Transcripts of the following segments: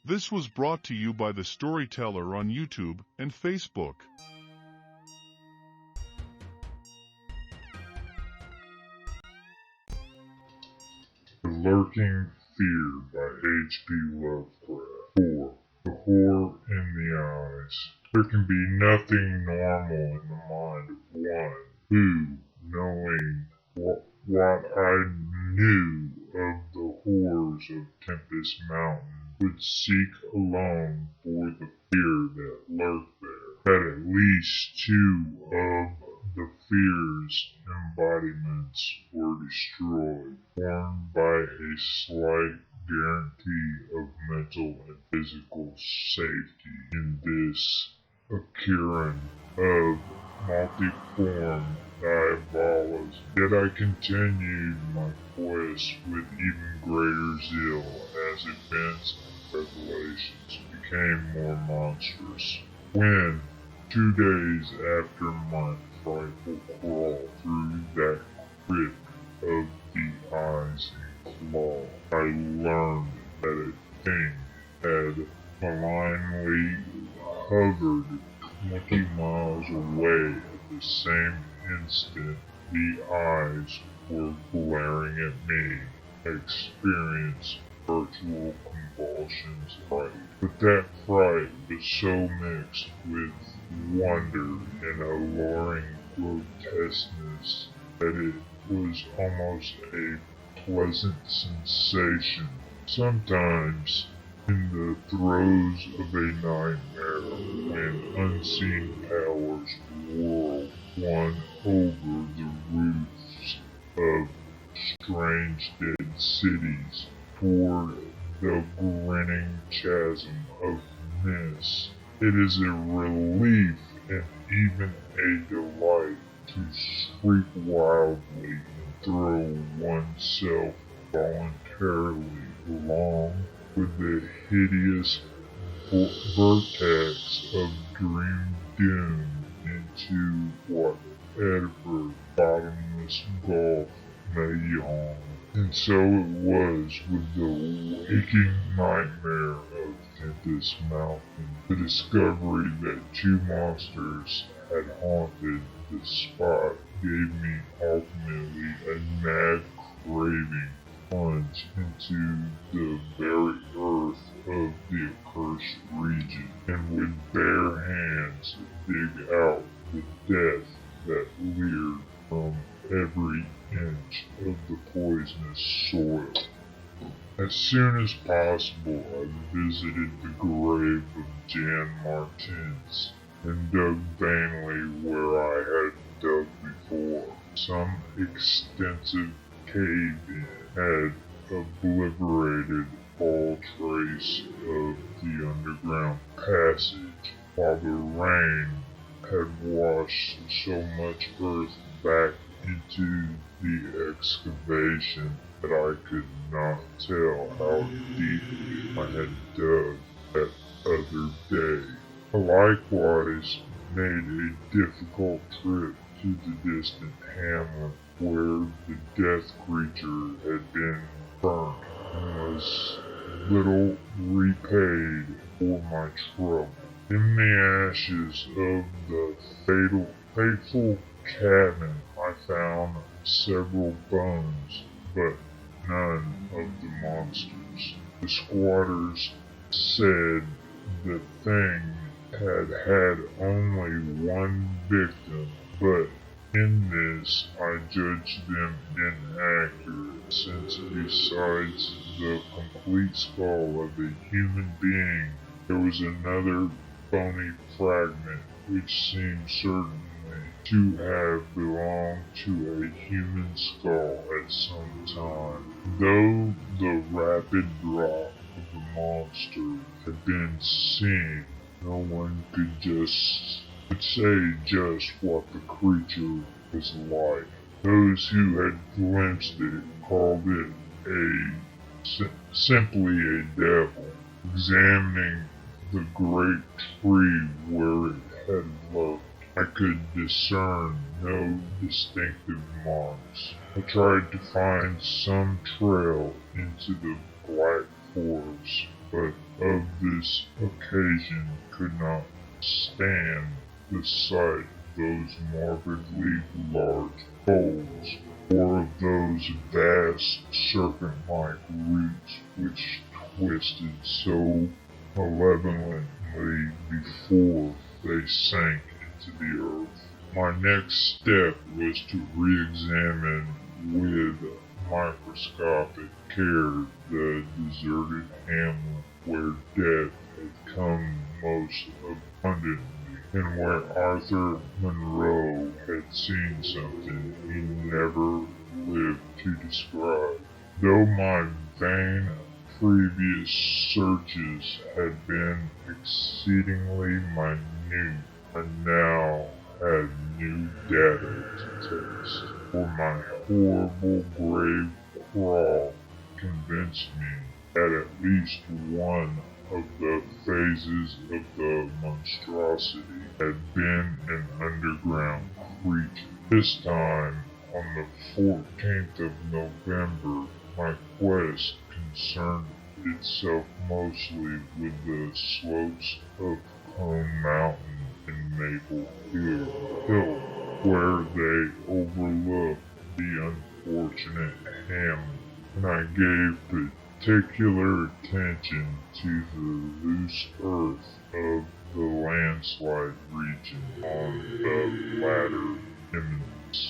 This was brought to you by The Storyteller on YouTube and Facebook. The Lurking Fear by H.P. Lovecraft. 4. The Horror in the Eyes. There can be nothing normal in the mind of one who, knowing what I knew of the horrors of Tempest Mountain, would seek alone for the fear that lurked there. That at least 2 of the fear's embodiments were destroyed, formed by a slight guarantee of mental and physical safety in this occurrence of multiform diabolism. Yet I continued my quest with even greater zeal as events and revelations became more monstrous. When, 2 days after my frightful crawl through that crypt of the eyes and claw, I learned that a thing had malignly hovered 20 miles away at the same instant the eyes were glaring at me. I experienced virtual convulsions of fright. But that fright was so mixed with wonder and alluring grotesqueness that it was almost a pleasant sensation. Sometimes, in the throes of a nightmare, when unseen powers whirl one over the roofs of strange dead cities toward the grinning chasm of mist, it is a relief and even a delight to shriek wildly and throw oneself voluntarily along with the hideous vortex of dream doom into whatever bottomless gulf may yawn. And so it was with the waking nightmare of Tempest Mountain. The discovery that 2 monsters had haunted the spot gave me ultimately a mad craving plunge into the very earth of the accursed region, and with bare hands dig out the death that leered from every inch of the poisonous soil. As soon as possible, I visited the grave of Jan Martins and dug vainly where I had dug before. Some extensive cave-in had obliterated all trace of the underground passage, while the rain had washed so much earth back into the excavation that I could not tell how deeply I had dug that other day. I likewise made a difficult trip to the distant hamlet where the death creature had been burnt, and was little repaid for my trouble. In the ashes of the fateful cabin I found several bones, but none of the monsters. The squatters said the thing had only one victim, but in this I judged them inaccurate, since besides the complete skull of a human being, there was another bony fragment which seemed certainly to have belonged to a human skull at some time. Though the rapid drop of the monster had been seen, no one could say just what the creature was like. Those who had glimpsed it called it simply a devil. Examining the great tree where it had looked, I could discern no distinctive marks. I tried to find some trail into the black forest, but of this occasion could not stand the sight of those morbidly large holes, or of those vast serpent-like roots which twisted so malevolently before they sank into the earth. My next step was to re-examine with microscopic care the deserted hamlet where death had come most abundantly, and where Arthur Monroe had seen something he never lived to describe. Though my vain previous searches had been exceedingly minute, I now had new data to test, for my horrible grave crawl convinced me that at least one of the phases of the monstrosity had been an underground creature. This time, on the 14th of November, my quest concerned itself mostly with the slopes of Cone Mountain and Maple Hill, where they overlooked the unfortunate hamlet, and I gave particular attention to the loose earth of the landslide region on the latter eminence.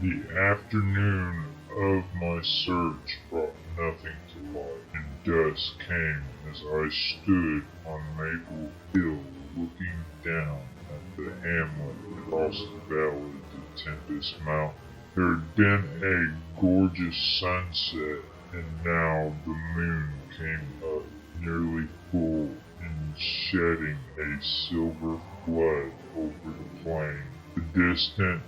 The afternoon of my search brought nothing to light, and dusk came as I stood on Maple Hill looking down at the hamlet across the valley to Tempest Mountain. There had been a gorgeous sunset, and now the moon came up nearly full and shedding a silver flood over the plain. The distant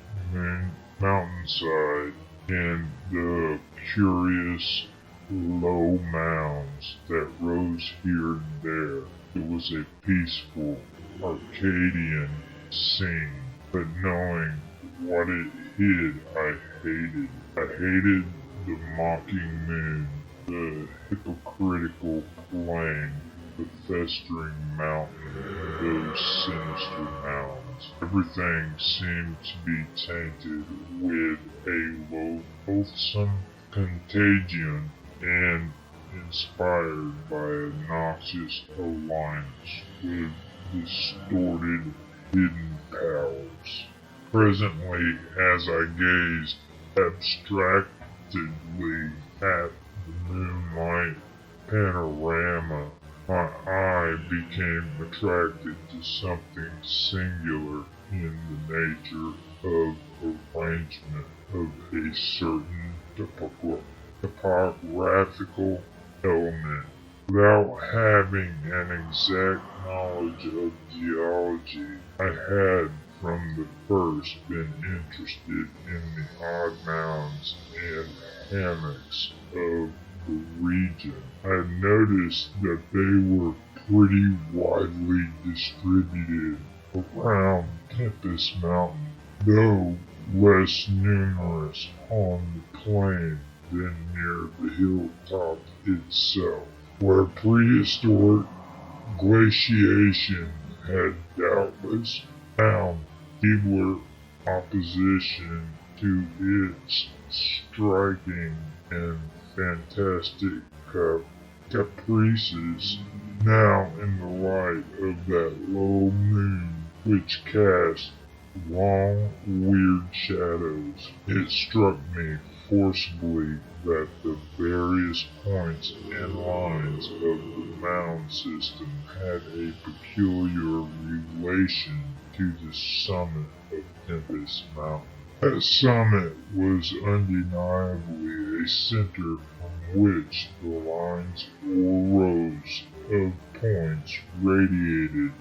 mountainside and the curious low mounds that rose here and there. It was a peaceful Arcadian scene, but knowing what it hid, I hated. I hated the mocking moon, the hypocritical plain, the festering mountain, and those sinister mounds. Everything seemed to be tainted with a loathsome contagion and inspired by a noxious alliance with distorted hidden powers. Presently, as I gazed abstractedly at the moonlight panorama, my eye became attracted to something singular in the nature of arrangement of a certain topographical element. Without having an exact knowledge of geology, I had from the first been interested in the odd mounds and hammocks of the region. I had noticed that they were pretty widely distributed around Tempest Mountain, though less numerous on the plain than near the hilltop itself, where prehistoric glaciation had doubtless found feebler opposition to its striking and fantastic caprices. Now, in the light of that low moon which cast long, weird shadows, it struck me forcibly that the various points and lines of the mound system had a peculiar relation to the summit of Tempest Mountain. That summit was undeniably a center from which the lines or rows of points radiated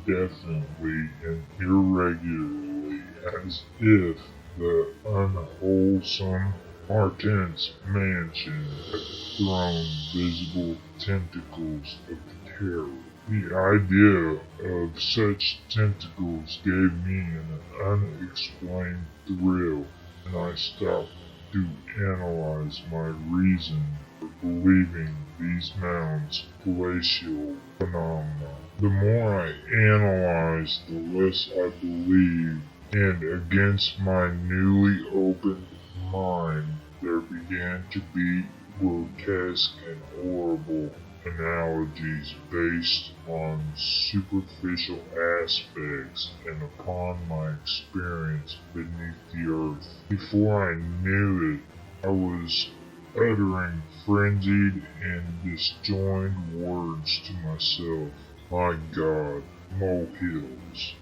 indefinitely and irregularly, as if the unwholesome Marten's mansion had thrown visible tentacles of terror. The idea of such tentacles gave me an unexplained thrill, and I stopped to analyze my reason for believing these mounds glacial phenomena. The more I analyzed, the less I believed, and against my newly opened mind, there began to be grotesque and horrible analogies based on superficial aspects and upon my experience beneath the earth. Before I knew it, I was uttering frenzied and disjointed words to myself. My God, molehills,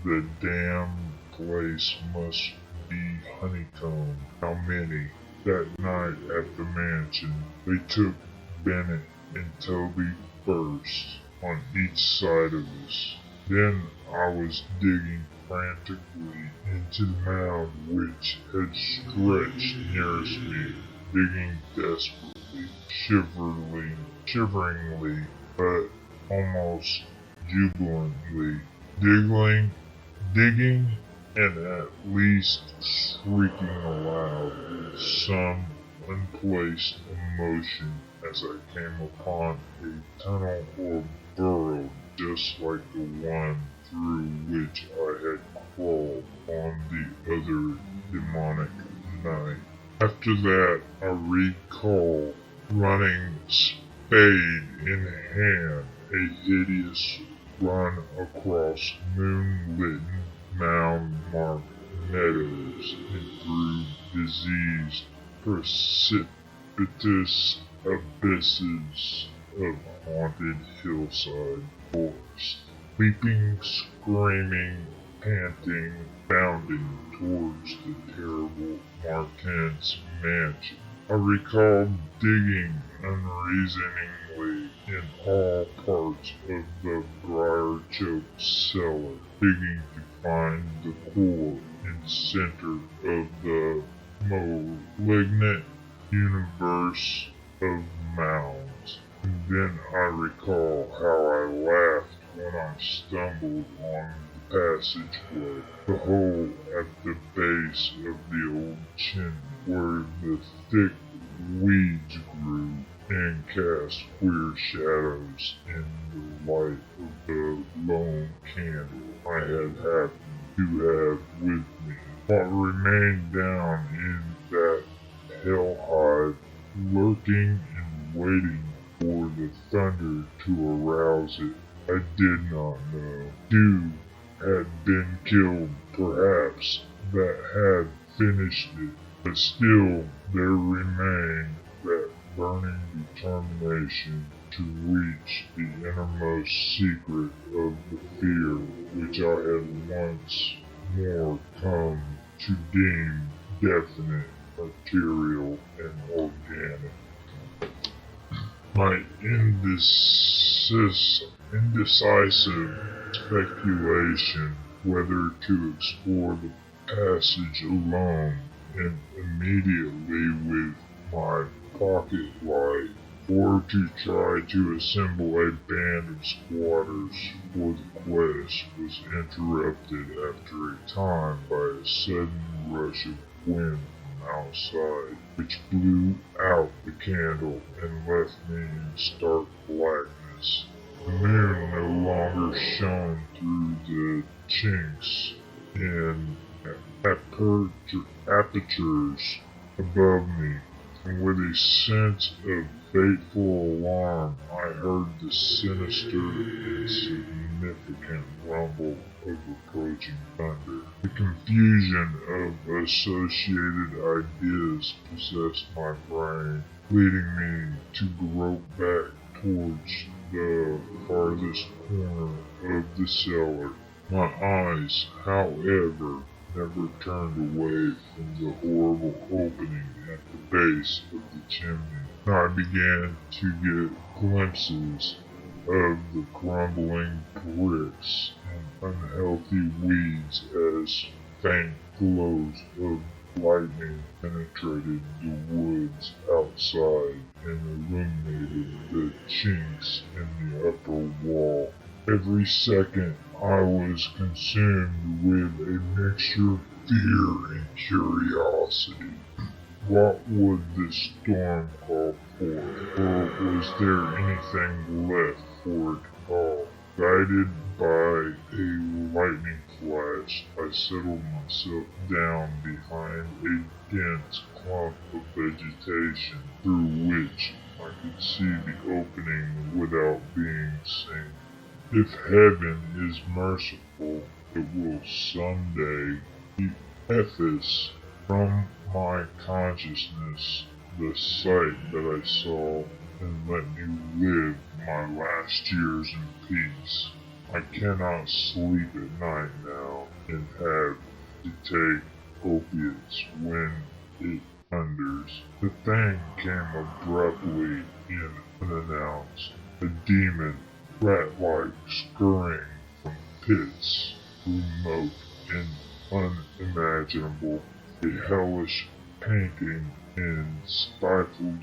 the damned place must be honeycombed. How many? That night at the mansion, they took Bennett and Toby first, on each side of us. Then I was digging frantically into the mound which had stretched nearest me, digging desperately, shiveringly, but almost jubilantly, digging, and at least shrieking aloud with some unplaced emotion as I came upon a tunnel or burrow just like the one through which I had crawled on the other demonic night. After that, I recall running spade in hand, a hideous run across moonlit mound-marked meadows and through diseased, precipitous abysses of haunted hillside forest, leaping, screaming, panting, bounding towards the terrible Martin's mansion. I recall digging unreasoningly in all parts of the briar-choked cellar, digging to find the core and center of the malignant universe of mounds. And then I recall how I laughed when I stumbled on the passageway, the hole at the base of the old chimney, where the thick weeds grew and cast queer shadows in the light of the lone candle I had happened to have with me. What remained down in that hell-hive, lurking and waiting for the thunder to arouse it, I did not know. Two had been killed, perhaps, that had finished it, but still there remained that burning determination to reach the innermost secret of the fear which I had once more come to deem definite, material, and organic. My indecisive speculation whether to explore the passage alone and immediately with my pocket light, or to try to assemble a band of squatters for the quest, was interrupted after a time by a sudden rush of wind from outside, which blew out the candle and left me in stark blackness. The moon no longer shone through the chinks in apertures above me, and with a sense of fateful alarm, I heard the sinister and significant rumble of approaching thunder. The confusion of associated ideas possessed my brain, leading me to grope back towards the farthest corner of the cellar. My eyes, however, never turned away from the horrible opening at the base of the chimney. I began to get glimpses of the crumbling bricks and unhealthy weeds as faint glows of lightning penetrated the woods outside and illuminated the chinks in the upper wall. Every second I was consumed with a mixture of fear and curiosity. What would the storm call for? Or was there anything left for it to call? Guided by a lightning flash, I settled myself down behind a dense clump of vegetation through which I could see the opening without being seen. If heaven is merciful, it will someday efface from my consciousness the sight that I saw and let me live my last years in peace. I cannot sleep at night now and have to take opiates when it thunders. The thing came abruptly and unannounced. A demon, rat-like, scurrying from pits remote and unimaginable. A hellish panting and stifled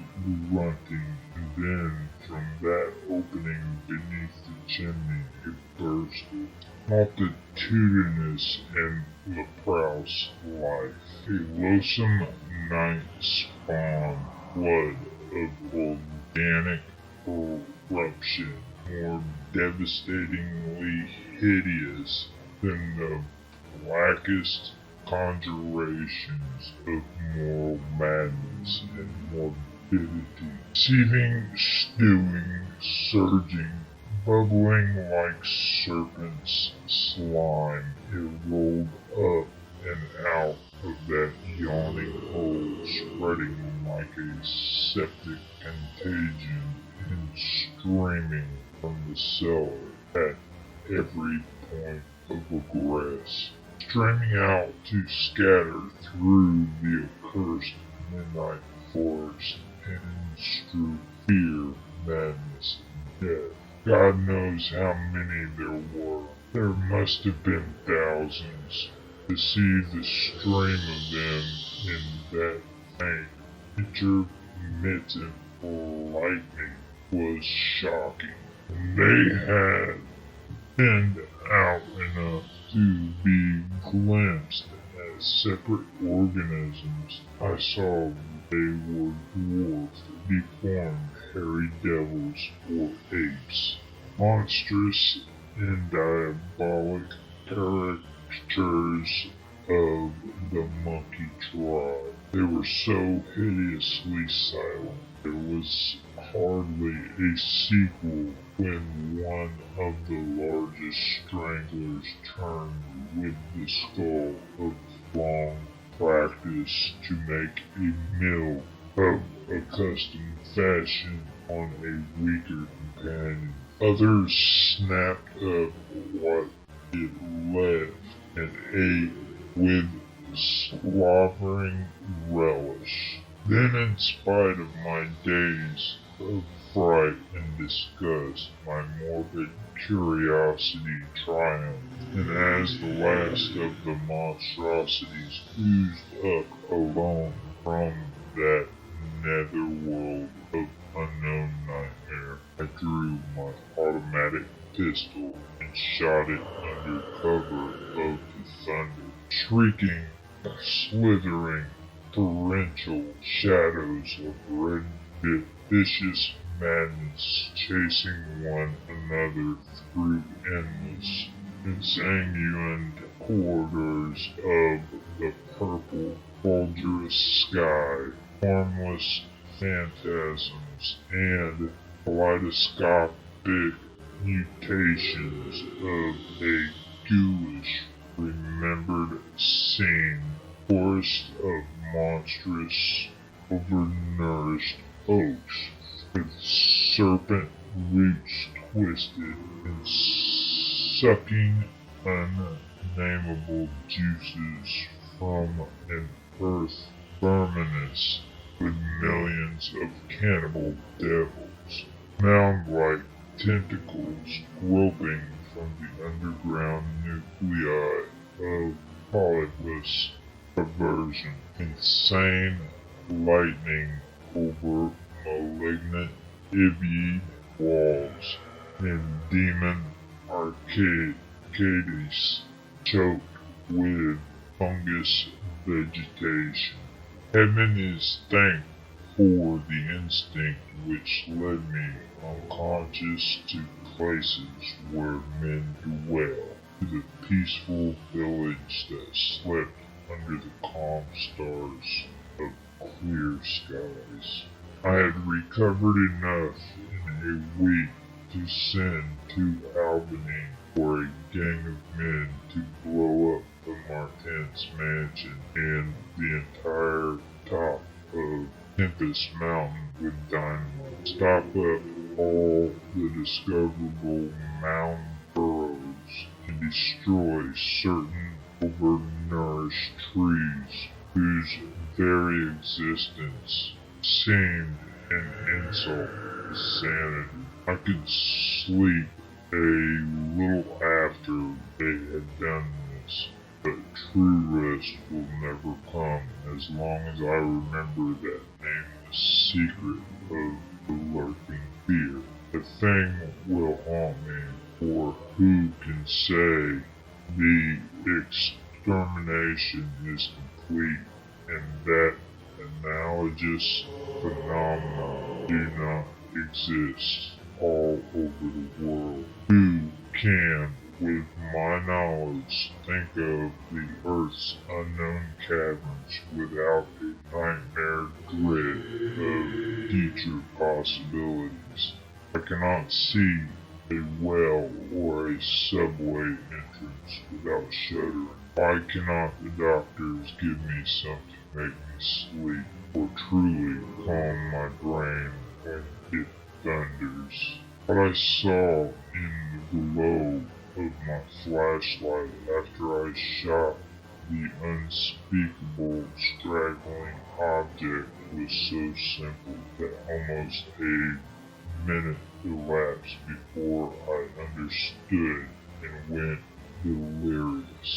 grunting, and then from that opening beneath the chimney it bursted. Multitudinous and leprous life. A loathsome night spawn flood of organic corruption, more devastatingly hideous than the blackest conjurations of moral madness and morbidity. Seething, stewing, surging, bubbling like serpent's slime, it rolled up and out of that yawning hole, spreading like a septic contagion and streaming from the cellar at every point of egress, streaming out to scatter through the accursed midnight forest and strew fear, madness, and death. God knows how many there were. There must have been thousands. To see the stream of them in that faint, intermittent lightning was shocking. And they had thinned out enough to be glimpsed as separate organisms. I saw they were dwarfed, deformed, hairy devils or apes, monstrous and diabolic caricatures of the monkey tribe. They were so hideously silent. There was hardly a sequel when one of the largest stranglers turned with the skull of long practice to make a meal of accustomed fashion on a weaker companion. Others snapped up what it left and ate with slobbering relish. Then, in spite of my days of fright and disgust, my morbid curiosity triumphed, and as the last of the monstrosities oozed up alone from that netherworld of unknown nightmare, I drew my automatic pistol and shot it under cover of the thunder, shrieking, slithering, torrential shadows of red vicious madness chasing one another through endless, insanguined corridors of the purple, bulgurous sky, formless phantasms, and kaleidoscopic mutations of a ghoulish, remembered scene, forest of monstrous, overnourished oaks, with serpent roots twisted and sucking unnameable juices from an earth verminous with millions of cannibal devils, mound-like tentacles groping from the underground nuclei of polypus perversion, insane lightning over malignant ivied walls, and demon arcades choked with fungus vegetation. Heaven is thanked for the instinct which led me unconscious to places where men dwell, to the peaceful village that slept under the calm stars of clear skies. I had recovered enough in a week to send to Albany for a gang of men to blow up the Martins mansion and the entire top of Tempest Mountain with dynamite. Stop up all the discoverable mound burrows and destroy certain overnourished trees whose very existence seemed an insult to sanity. I could sleep a little after they had done this, but true rest will never come as long as I remember that nameless secret of the lurking fear. The thing will haunt me, for who can say the extermination is complete and that analogous phenomena do not exist all over the world? Who can, with my knowledge, think of the Earth's unknown caverns without a nightmare dread of future possibilities? I cannot see a well or a subway entrance without shuddering. Why cannot the doctors give me something to make me sleep, or truly calm my brain when it thunders? What I saw in the glow of my flashlight after I shot the unspeakable straggling object was so simple that almost a minute elapsed before I understood and went delirious.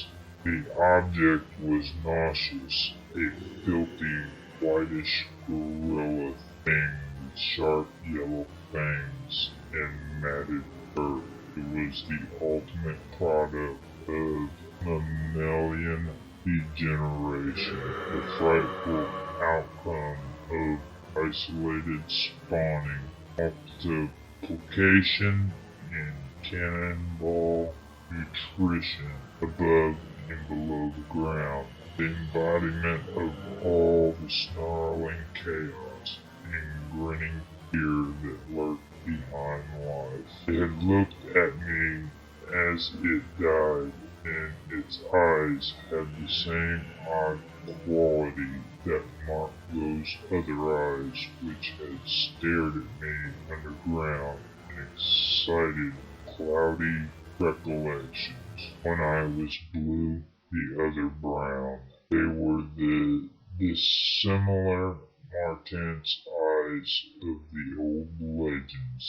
The object was nauseous, a filthy, whitish gorilla thing with sharp yellow fangs and matted fur. It was the ultimate product of mammalian degeneration, the frightful outcome of isolated spawning, multiplication, and cannonball nutrition above and below the ground, the embodiment of all the snarling chaos and grinning fear that lurked behind life. It had looked at me as it died, and its eyes had the same odd quality that marked those other eyes which had stared at me underground and excited cloudy recollections. One eye was blue, the other brown. They were the dissimilar Martin's eyes of the old legends.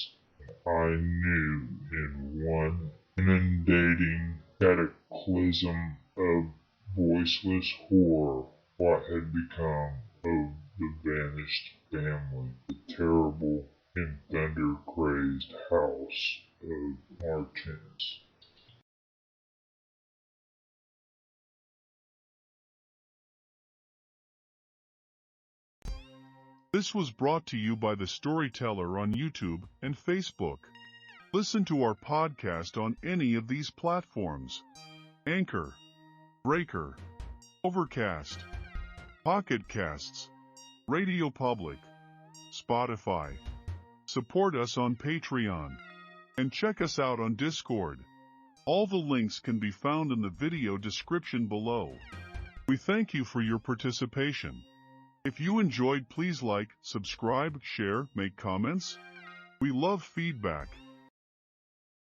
I knew in one inundating cataclysm of voiceless horror what had become of the vanished family, the terrible and thunder-crazed house of Martins. This was brought to you by The Storyteller on YouTube and Facebook. Listen to our podcast on any of these platforms: Anchor, Breaker, Overcast, Pocket Casts, RadioPublic, Spotify. Support us on Patreon, and check us out on Discord. All the links can be found in the video description below. We thank you for your participation. If you enjoyed, please like, subscribe, share, make comments. We love feedback.